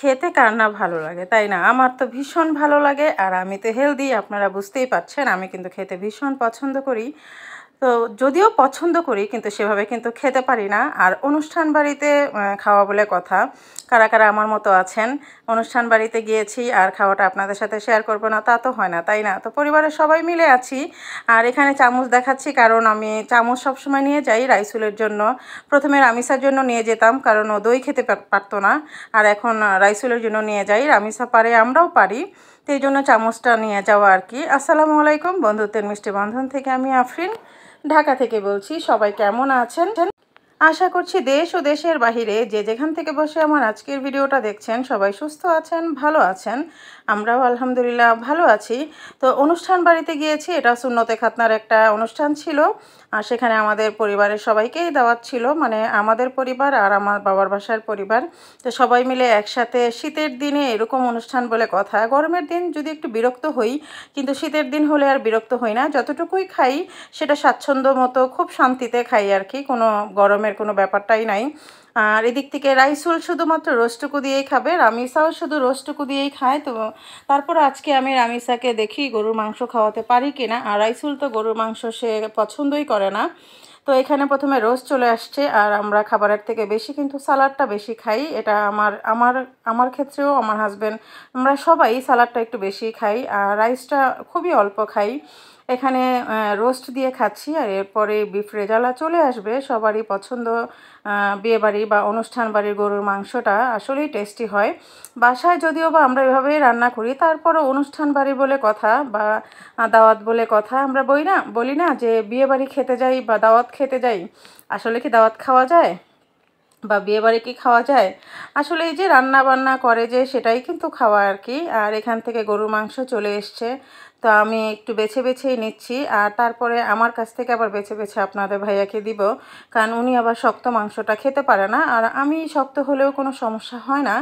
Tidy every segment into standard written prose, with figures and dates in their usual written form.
খেতে কার না ভালো লাগে, তাই না? আমার তো ভীষণ ভালো লাগে, আর আমি তো হেলদি, আপনারা বুঝতেই পারছেন। আমি কিন্তু খেতে ভীষণ পছন্দ করি। তো যদিও পছন্দ করি কিন্তু সেভাবে কিন্তু খেতে পারি না। আর অনুষ্ঠান বাড়িতে খাওয়া বলে কথা, কারা কারা আমার মতো আছেন অনুষ্ঠান বাড়িতে গিয়েছি আর খাওয়াটা আপনাদের সাথে শেয়ার করব না, তা তো হয় না, তাই না? তো পরিবারের সবাই মিলে আছি। আর এখানে চামচ দেখাচ্ছি কারণ আমি চামচ সবসময় নিয়ে যাই রাইসুলের জন্য। প্রথমে রামিসার জন্য নিয়ে যেতাম কারণ ও দই খেতে পারতো না, আর এখন রাইসুলের জন্য নিয়ে যাই। রামিসা পারে, আমরাও পারি, তো এই জন্য চামচটা নিয়ে যাওয়া আর কি। আসসালামু আলাইকুম, বন্ধুত্বের মিষ্টি বন্ধন থেকে আমি আফরিন ঢাকা থেকে বলছি। সবাই কেমন আছেন? আশা করছি দেশ ও দেশের বাহিরে যে যেখান থেকে বসে আমার আজকের ভিডিওটা দেখছেন সবাই সুস্থ আছেন, ভালো আছেন। আমরাও আলহামদুলিল্লাহ ভালো আছি। তো অনুষ্ঠান বাড়িতে গিয়েছি, এটা সুন্নতে খাতনার একটা অনুষ্ঠান ছিল। আর সেখানে আমাদের পরিবারের সবাইকেই দাওয়াত ছিল, মানে আমাদের পরিবার আর আমার বাবার বাসার পরিবার। তো সবাই মিলে একসাথে শীতের দিনে এরকম অনুষ্ঠান বলে কথা। গরমের দিন যদি একটু বিরক্ত হই, কিন্তু শীতের দিন হলে আর বিরক্ত হই না। যতটুকুই খাই সেটা স্বাচ্ছন্দ্য মতো খুব শান্তিতে খাই আর কি, কোনো গরমের কোনো ব্যাপারটাই নাই। আর এদিক থেকে রাইসুল শুধুমাত্র রোস্টটুকু দিয়েই খাবে, রামিসাও শুধু রোস্টটুকু দিয়েই খায়। তো তারপর আজকে আমি রামিসাকে দেখি গরুর মাংস খাওয়াতে পারি কিনা। আর রাইসুল তো গরুর মাংস সে পছন্দই করে না। তো এখানে প্রথমে রোস্ট চলে আসছে, আর আমরা খাবারের থেকে বেশি কিন্তু সালাডটা বেশি খাই। এটা আমার আমার আমার ক্ষেত্রেও, আমার হাজব্যান্ড, আমরা সবাই সালাডটা একটু বেশি খাই, আর রাইসটা খুবই অল্প খাই। এখানে রোস্ট দিয়ে খাচ্ছি, আর এরপরে বিফ রেজালা চলে আসবে। সবারই পছন্দ বিয়েবাড়ি বা অনুষ্ঠান বাড়ির গরুর মাংসটা আসলেই টেস্টি হয়। বাসায় যদিও বা আমরা এভাবেই রান্না করি, তারপরও অনুষ্ঠান বাড়ি বলে কথা বা দাওয়াত বলে কথা, আমরা বলি না যে বিয়েবাড়ি খেতে যাই বা দাওয়াত খেতে যাই। আসলে কি দাওয়াত খাওয়া যায় বা বিয়েবাড়ি কি খাওয়া যায়? আসলে এই যে রান্না বান্না করে যে সেটাই কিন্তু খাওয়া আর কি। আর এখান থেকে গরুর মাংস চলে এসছে, তো আমি একটু বেছে বেছেই নিচ্ছি। আর তারপরে আমার কাছ থেকে আবার বেছে বেছে আপনাদের ভাইয়াকে দিব, কারণ উনি আবার শক্ত মাংসটা খেতে পারে না, আর আমি শক্ত হলেও কোনো সমস্যা হয় না।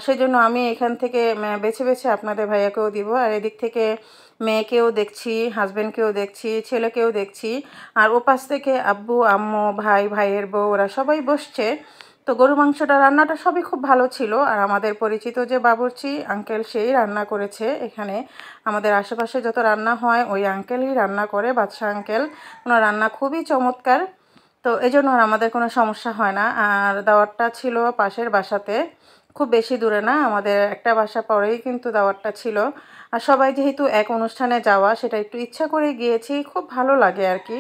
সেজন্য আমি এখান থেকে বেছে বেছে আপনাদের ভাইয়াকেও দিব। আর এদিক থেকে মেয়েকেও দেখছি, হাজব্যান্ডকেও দেখছি, ছেলেকেও দেখছি। আর ওপাশ থেকে আব্বু, আম্মু, ভাই, ভাইয়ের বউ, ওরা সবাই বসছে। তো গরু মাংসটা রান্নাটা সবই খুব ভালো ছিল। আর আমাদের পরিচিত যে বাবুর্চি আঙ্কেল, সেই রান্না করেছে। এখানে আমাদের আশেপাশে যত রান্না হয় ওই আঙ্কেলই রান্না করে, বাদশা আঙ্কেল। ওনার রান্না খুবই চমৎকার। তো এই জন্য আর আমাদের কোনো সমস্যা হয় না। আর দাওয়াতটা ছিল পাশের বাসাতে, খুব বেশি দূরে না, আমাদের একটা বাসা পরেই কিন্তু দাওয়াতটা ছিল। আর সবাই যেহেতু এক অনুষ্ঠানে যাওয়া, সেটা একটু ইচ্ছা করে গিয়েছি, খুব ভালো লাগে আর কি।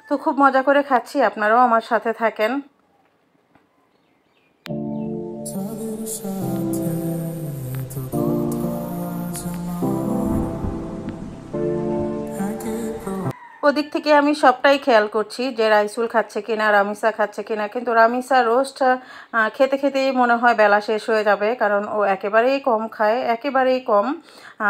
তো খুব মজা করে খাচ্ছি, আপনারাও আমার সাথে থাকেন। ওদিক থেকে আমি সবটাই খেয়াল করছি যে রাইসুল খাচ্ছে কিনা, রামিসা খাচ্ছে কিনা। কিন্তু রামিসা রোস্ট খেতে খেতেই মনে হয় বেলা শেষ হয়ে যাবে, কারণ ও একেবারেই কম খায়, একেবারেই কম।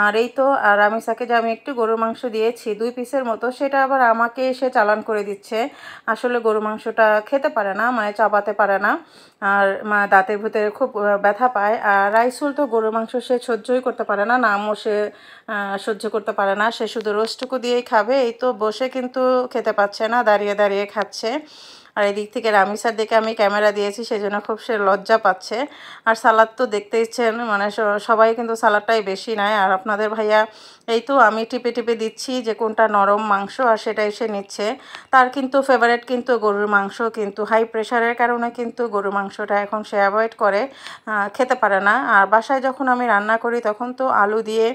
আর এই তো, আর রামিসাকে যে আমি একটু গরুর মাংস দিয়েছি 2 পিসের মতো, সেটা আবার আমাকে এসে চালান করে দিচ্ছে। আসলে গরু মাংসটা খেতে পারে না, মানে চাবাতে পারে না, আর দাঁতের ভিতরে খুব ব্যথা পায়। আর রাইসুল তো গরুর মাংস সে সহ্যই করতে পারে না, নামও সে সহ্য করতে পারে না, সে শুধু রোস্টটুকু দিয়েই খাবে। এই তো বসে কিন্তু খেতে পাচ্ছে না, দাঁড়িয়ে দাঁড়িয়ে খাচ্ছে। আর এদিক থেকে রামিসার দিকে আমি ক্যামেরা দিয়েছি, সেই জন্য খুব সে লজ্জা পাচ্ছে। আর সালাদ তো দেখতে ইচ্ছেন, মানে সবাই কিন্তু সালাদটাই বেশি নেয়। আর আপনাদের ভাইয়া এই তো আমি টিপে টিপে দিচ্ছি যে কোনটা নরম মাংস, আর সেটাই সে নিচ্ছে। তার কিন্তু ফেভারেট কিন্তু গরুর মাংস, কিন্তু হাই প্রেশারের কারণে কিন্তু গরুর মাংসটা এখন সে অ্যাভয়েড করে, খেতে পারে না। আর বাসায় যখন আমি রান্না করি তখন তো আলু দিয়ে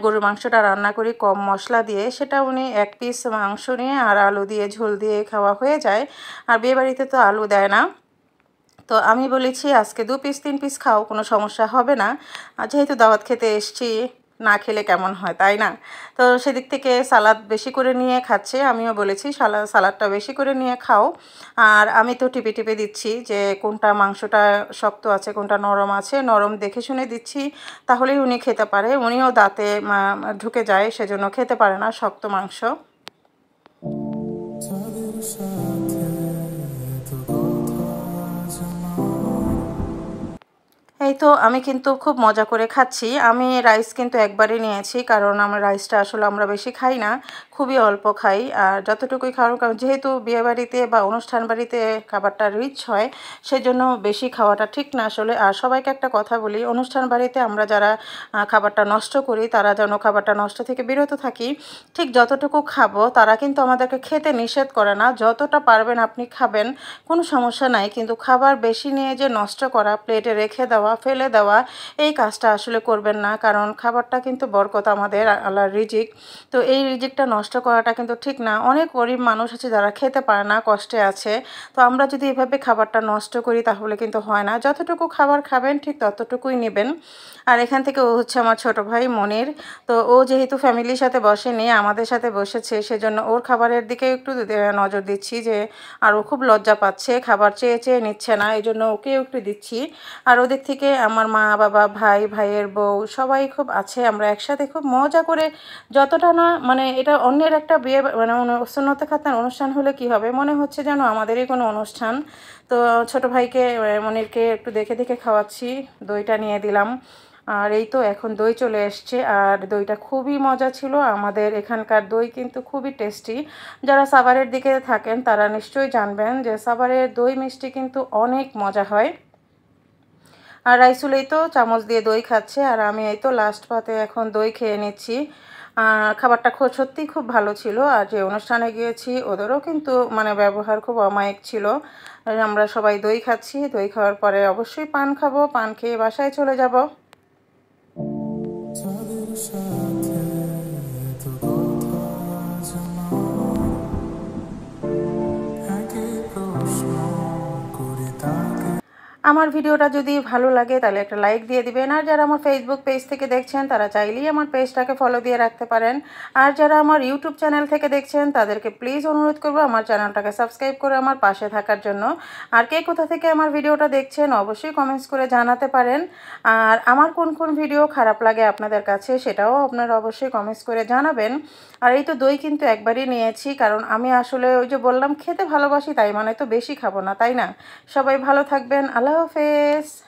গরুর মাংসটা রান্না করি কম মশলা দিয়ে, সেটা উনি 1 পিস মাংস নিয়ে আর আলু দিয়ে ঝোল দিয়ে খাওয়া হয়ে যায়। আর বিয়েবাড়িতে তো আলু দেয় না। তো আমি বলেছি আজকে 2 পিস 3 পিস খাও, কোনো সমস্যা হবে না, আর যেহেতু দাওয়াত খেতে এসছি, না খেলে কেমন হয়, তাই না? তো সেদিক থেকে সালাদ বেশি করে নিয়ে খাচ্ছে, আমিও বলেছি সালাদটা বেশি করে নিয়ে খাও। আর আমি তো টিপে টিপে দিচ্ছি যে কোনটা মাংসটা শক্ত আছে কোনটা নরম আছে, নরম দেখে শুনে দিচ্ছি, তাহলেই উনি খেতে পারে। উনিও দাঁতে ঢুকে যায়, সেজন্য খেতে পারে না শক্ত মাংস। এই তো আমি কিন্তু খুব মজা করে খাচ্ছি। আমি রাইস কিন্তু একবারই নিয়েছি। কারণ আমার রাইসটা আসলে আমরা বেশি খাই না। খুবই অল্প খাই। আর যতটুকুই খাওয়ার কারণ যেহেতু বিয়েবাড়িতে বা অনুষ্ঠান বাড়িতে খাবারটা রিচ হয়, সেজন্য বেশি খাওয়াটা ঠিক না আসলে। আর সবাইকে একটা কথা বলি, অনুষ্ঠান বাড়িতে আমরা যারা খাবারটা নষ্ট করি, তারা যেন খাবারটা নষ্ট থেকে বিরত থাকি। ঠিক যতটুকু খাবো, তারা কিন্তু আমাদেরকে খেতে নিষেধ করে না। যতটা পারবেন আপনি খাবেন, কোনো সমস্যা নাই। কিন্তু খাবার বেশি নিয়ে যে নষ্ট করা, প্লেটে রেখে দেওয়া, ফেলে দেওয়া, এই কাজটা আসলে করবেন না। কারণ খাবারটা কিন্তু বরকত আমাদের, আল্লাহর রিজিক। তো এই রিজিকটা নষ্ট করাটা কিন্তু ঠিক না। অনেক গরিব মানুষ আছে যারা খেতে পারে না, কষ্টে আছে। তো আমরা যদি এভাবে খাবারটা নষ্ট করি তাহলে কিন্তু হয় না। যতটুকু খাবার খাবেন ঠিক ততটুকুই নেবেন। আর এখান থেকে ও হচ্ছে আমার ছোট ভাই মনির। তো ও যেহেতু ফ্যামিলির সাথে বসেনি, আমাদের সাথে বসেছে, সেজন্য ওর খাবারের দিকে একটু নজর দিচ্ছি যে, আর ও খুব লজ্জা পাচ্ছে, খাবার চেয়ে চেয়ে নিচ্ছে না, এই জন্য ওকেও একটু দিচ্ছি। আর ওদিক থেকে আমার মা বাবা, ভাই, ভাইয়ের বউ সবাই খুব আছে। আমরা একসাথে খুব মজা করে, যতটা না মানে এটা অন্যের একটা বিয়ে মানে সুন্নতে খাতনার অনুষ্ঠান হলে কি হবে, মনে হচ্ছে যেন আমাদেরই কোনো অনুষ্ঠান। তো ছোট ভাইকে মনিরকে একটু দেখে দেখে খাওয়াচ্ছি, দইটা নিয়ে দিলাম। আর এই তো এখন দই চলে এসছে, আর দইটা খুবই মজা ছিল। আমাদের এখানকার দই কিন্তু খুবই টেস্টি। যারা সাভারের দিকে থাকেন তারা নিশ্চয়ই জানবেন যে সাভারের দই মিষ্টি কিন্তু অনেক মজা হয়। আর রাইসুল এই তো চামচ দিয়ে দই খাচ্ছে, আর আমি এই তো লাস্ট পাতে এখন দই খেয়ে নিচ্ছি। খাবারটা সত্যিই খুব ভালো ছিল। আর যে অনুষ্ঠানে গিয়েছি ওদেরও কিন্তু মানে ব্যবহার খুব অমায়িক ছিল। আর আমরা সবাই দই খাচ্ছি, দই খাওয়ার পরে অবশ্যই পান খাবো, পান খেয়ে বাসায় চলে যাব। আমার ভিডিওটা যদি ভালো লাগে তাহলে একটা লাইক দিয়ে দিবেন। আর যারা আমার ফেসবুক পেজ থেকে দেখছেন তারা চাইলেই আমার পেজটাকে ফলো দিয়ে রাখতে পারেন। আর যারা আমার ইউটিউব চ্যানেল থেকে দেখছেন তাদেরকে প্লিজ অনুরোধ করবো আমার চ্যানেলটাকে সাবস্ক্রাইব করে আমার পাশে থাকার জন্য। আর কে কোথা থেকে আমার ভিডিওটা দেখছেন অবশ্যই কমেন্টস করে জানাতে পারেন। আর আমার কোন কোন ভিডিও খারাপ লাগে আপনাদের কাছে সেটাও আপনারা অবশ্যই কমেন্টস করে জানাবেন। আর এই তো দই কিন্তু একবারই নিয়েছি, কারণ আমি আসলে ওই যে বললাম খেতে ভালোবাসি, তাই মানে তো বেশি খাবো না, তাই না? সবাই ভালো থাকবেন। আল্লাহ হাফেজ।